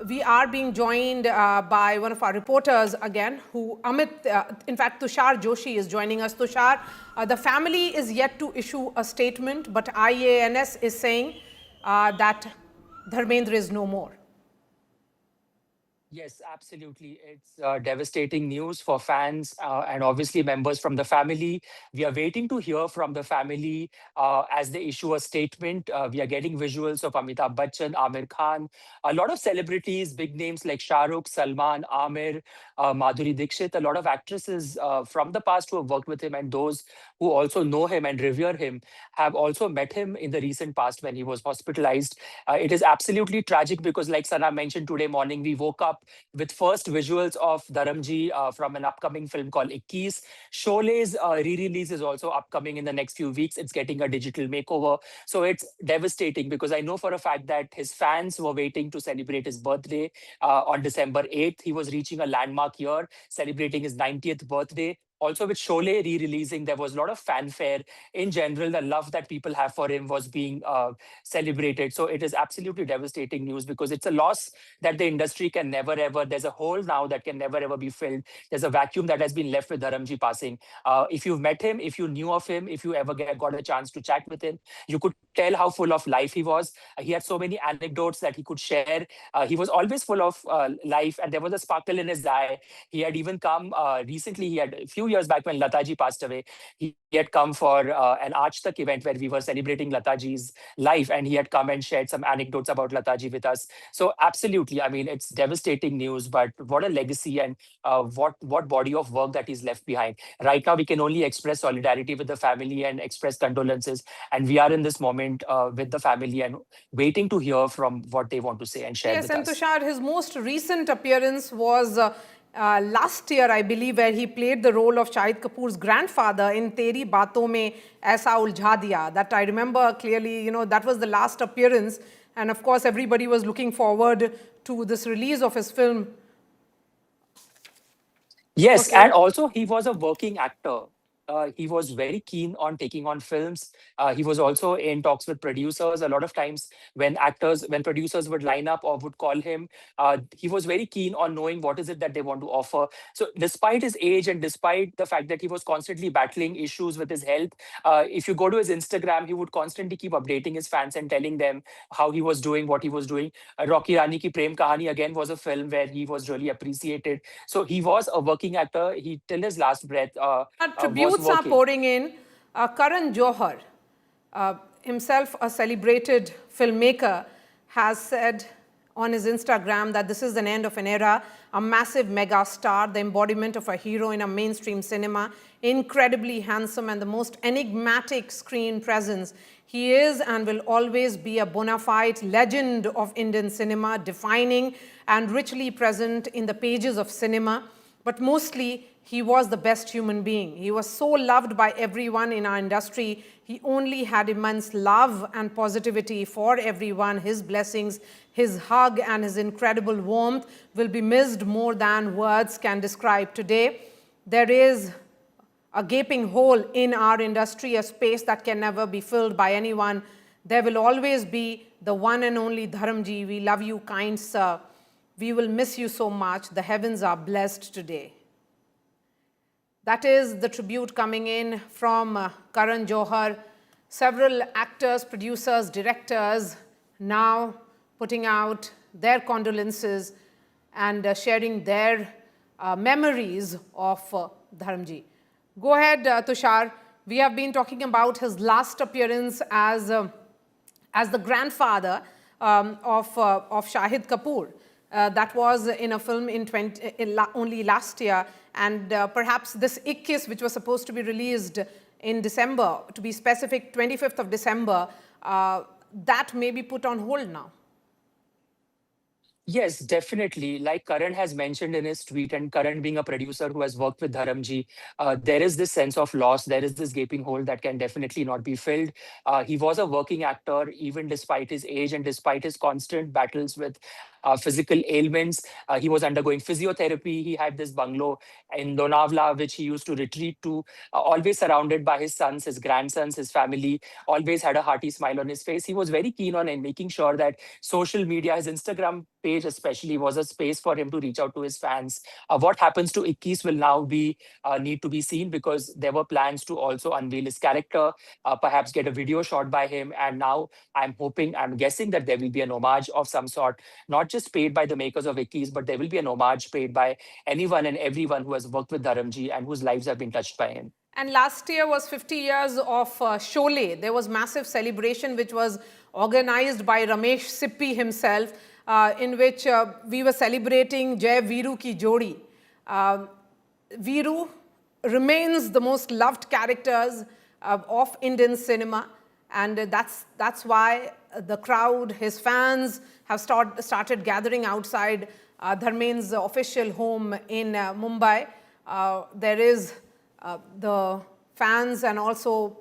we are being joined by one of our reporters again, in fact, Tushar Joshi is joining us. Tushar, the family is yet to issue a statement, but IANS is saying that Dharmendra is no more. Yes, absolutely. It's devastating news for fans and obviously members from the family. We are waiting to hear from the family as they issue a statement. We are getting visuals of Amitabh Bachchan, Amir Khan, a lot of celebrities, big names like Shah Rukh, Salman, Amir, Madhuri Dixit, a lot of actresses from the past who have worked with him and those who also know him and revere him have also met him in the recent past when he was hospitalized. It is absolutely tragic because, like Sana mentioned today morning, we woke up with first visuals of Dharamji from an upcoming film called Ikkis. Sholay's re-release is also upcoming in the next few weeks. It's getting a digital makeover. So it's devastating because I know for a fact that his fans were waiting to celebrate his birthday on December 8th. He was reaching a landmark year, celebrating his 90th birthday. Also, with Sholay re-releasing, there was a lot of fanfare. In general, the love that people have for him was being celebrated. So it is absolutely devastating news because it's a loss that the industry can never ever. There's a hole now that can never ever be filled. There's a vacuum that has been left with Dharamji passing. If you've met him, if you knew of him, if you ever got a chance to chat with him, you could tell how full of life he was. He had so many anecdotes that he could share. He was always full of life, and there was a sparkle in his eye. He had even come recently. He had a few years back when Lataji passed away. He had come for an Aaj Tak event where we were celebrating Lataji's life, and he had come and shared some anecdotes about Lataji with us. So absolutely, I mean, it's devastating news, but what a legacy and what body of work that he's left behind. Right now, we can only express solidarity with the family and express condolences, and we are in this moment with the family and waiting to hear from what they want to say and share Yes, with and us. Tushar, his most recent appearance was last year, I believe, where he played the role of Shahid Kapoor's grandfather in Teri Baaton Mein Aisa Uljha Diya. That I remember clearly, that was the last appearance. And of course, everybody was looking forward to this release of his film. Yes, Okay. and also he was a working actor. He was very keen on taking on films. He was also in talks with producers. A lot of times, when producers would line up or would call him, he was very keen on knowing what is it that they want to offer. So, despite his age and despite the fact that he was constantly battling issues with his health, if you go to his Instagram, he would constantly keep updating his fans and telling them how he was doing, what he was doing. Rocky Rani Ki Prem Kahani again was a film where he was really appreciated. So he was a working actor. He till his last breath was Tributes are working. pouring in. Karan Johar, himself a celebrated filmmaker, has said on his Instagram that this is an end of an era, a massive mega star, the embodiment of a hero in a mainstream cinema, incredibly handsome and the most enigmatic screen presence. He is and will always be a bona fide legend of Indian cinema, defining and richly present in the pages of cinema. But mostly, he was the best human being. He was so loved by everyone in our industry. He only had immense love and positivity for everyone. His blessings, his hug, and his incredible warmth will be missed more than words can describe. Today, there is a gaping hole in our industry, a space that can never be filled by anyone. There will always be the one and only Dharamji. We love you, kind sir. We will miss you so much. The heavens are blessed today. That is the tribute coming in from Karan Johar. Several actors, producers, directors now putting out their condolences and sharing their memories of Dharamji. Go ahead, Tushar. We have been talking about his last appearance as the grandfather of Shahid Kapoor. That was in a film only last year. And perhaps this Ikkis, which was supposed to be released in December, to be specific, 25th of December, that may be put on hold now. Yes, definitely. Like Karan has mentioned in his tweet, and Karan being a producer who has worked with Dharamji, there is this sense of loss. There is this gaping hole that can definitely not be filled. He was a working actor, even despite his age and despite his constant battles with physical ailments. He was undergoing physiotherapy. He had this bungalow in Lonavala, which he used to retreat to, always surrounded by his sons, his grandsons, his family, always had a hearty smile on his face. He was very keen on making sure that social media, his Instagram page especially, was a space for him to reach out to his fans. What happens to Ikkis will now be need to be seen, because there were plans to also unveil his character, perhaps get a video shot by him. And now I'm guessing that there will be an homage of some sort, not just paid by the makers of Ikkis, but there will be an homage paid by anyone and everyone who has worked with Dharamji and whose lives have been touched by him. And last year was 50 years of Sholay. There was massive celebration which was organized by Ramesh Sippy himself, in which we were celebrating Jai Veeru ki Jodi. Veeru remains the most loved characters of Indian cinema, and that's why the crowd, his fans, have started gathering outside Dharmendra's official home in Mumbai. There is the fans and also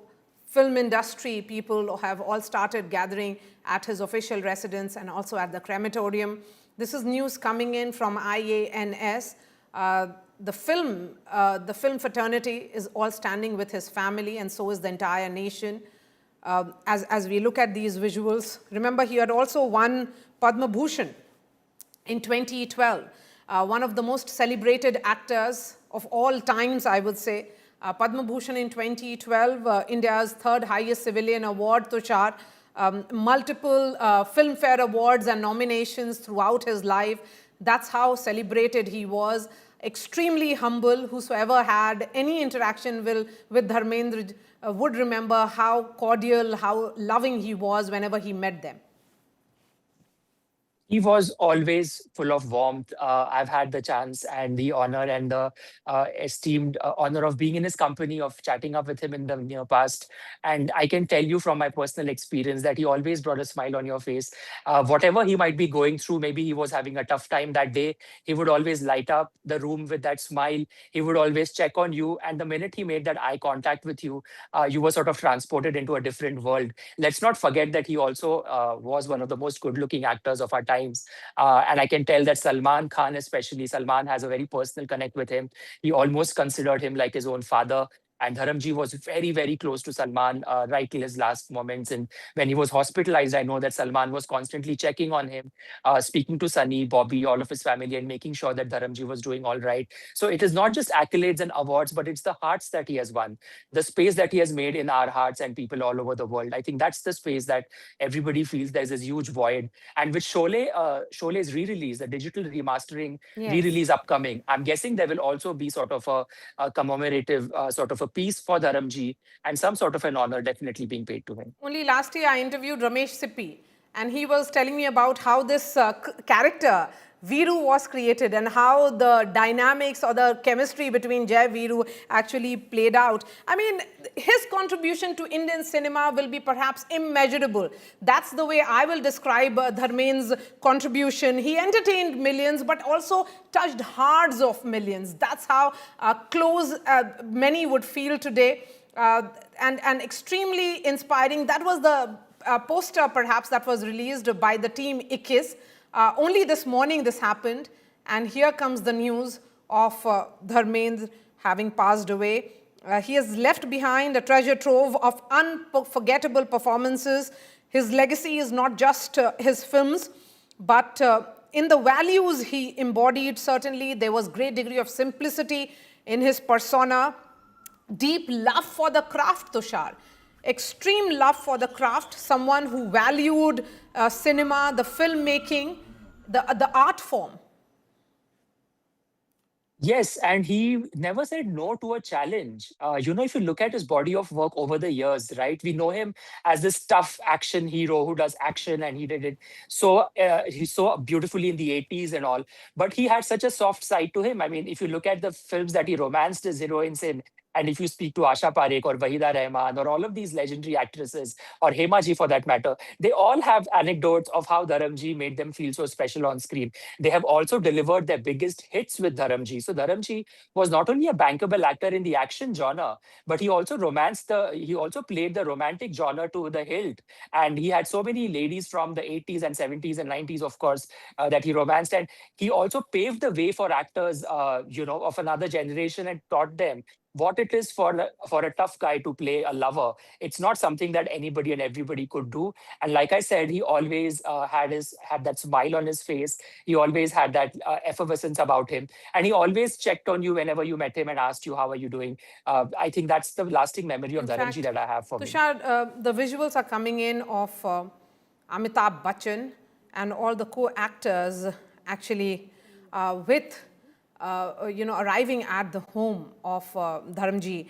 film industry people have all started gathering at his official residence and also at the crematorium. This is news coming in from IANS. The film fraternity is all standing with his family, and so is the entire nation. As we look at these visuals, remember he had also won Padma Bhushan in 2012. One of the most celebrated actors of all times, I would say. Padma Bhushan in 2012, India's third highest civilian award, Tushar. Multiple Filmfare Awards and nominations throughout his life. That's how celebrated he was. Extremely humble. Whosoever had any interaction with Dharmendra would remember how cordial, how loving he was whenever he met them. He was always full of warmth. I've had the chance and the honor and the esteemed honor of being in his company, of chatting up with him in the near past. And I can tell you from my personal experience that he always brought a smile on your face. Whatever he might be going through, maybe he was having a tough time that day, he would always light up the room with that smile. He would always check on you. And the minute he made that eye contact with you, you were sort of transported into a different world. Let's not forget that he also was one of the most good-looking actors of our times. And I can tell that Salman Khan, especially, Salman has a very personal connect with him. He almost considered him like his own father. And Dharamji was very, very close to Salman right till his last moments. And when he was hospitalized, I know that Salman was constantly checking on him, speaking to Sunny, Bobby, all of his family, and making sure that Dharamji was doing all right. So it is not just accolades and awards, but it's the hearts that he has won, the space that he has made in our hearts and people all over the world. I think that's the space that everybody feels there's this huge void. And with Sholay, Sholay's re-release, the digital remastering re-release upcoming, I'm guessing there will also be sort of a commemorative sort of a piece for Dharamji and some sort of an honor definitely being paid to him. Only last year I interviewed Ramesh Sippy, and he was telling me about how this character Veeru was created and how the dynamics or the chemistry between Jai Veeru actually played out. I mean, his contribution to Indian cinema will be perhaps immeasurable. That's the way I will describe Dharmendra's contribution. He entertained millions, but also touched hearts of millions. That's how close many would feel today, and extremely inspiring. That was the poster, perhaps, that was released by the team Ikkis. Only this morning this happened, and here comes the news of Dharmendra having passed away. He has left behind a treasure trove of unforgettable performances. His legacy is not just his films, but in the values he embodied. Certainly there was great degree of simplicity in his persona, deep love for the craft, Tushar. Extreme love for the craft, someone who valued cinema, the filmmaking, the art form. Yes, and he never said no to a challenge. If you look at his body of work over the years, right, we know him as this tough action hero who does action, and he did it he so beautifully in the 80s and all. But he had such a soft side to him. I mean, if you look at the films that he romanced his heroines in, And if you speak to Asha Parekh or Wahida Rahman or all of these legendary actresses, or Hema ji for that matter, they all have anecdotes of how Dharamji made them feel so special on screen. They have also delivered their biggest hits with Dharamji. So Dharamji was not only a bankable actor in the action genre, but he also he also played the romantic genre to the hilt. And he had so many ladies from the 80s and 70s and 90s, of course, that he romanced. And he also paved the way for actors, of another generation, and taught them what it is for a tough guy to play a lover. It's not something that anybody and everybody could do. And like I said, he always had that smile on his face. He always had that effervescence about him, and he always checked on you whenever you met him and asked you, how are you doing? I think that's the lasting memory of In Dharamji fact, that I have for me. Tushar, the visuals are coming in of Amitabh Bachchan and all the co-actors actually with, arriving at the home of Dharamji.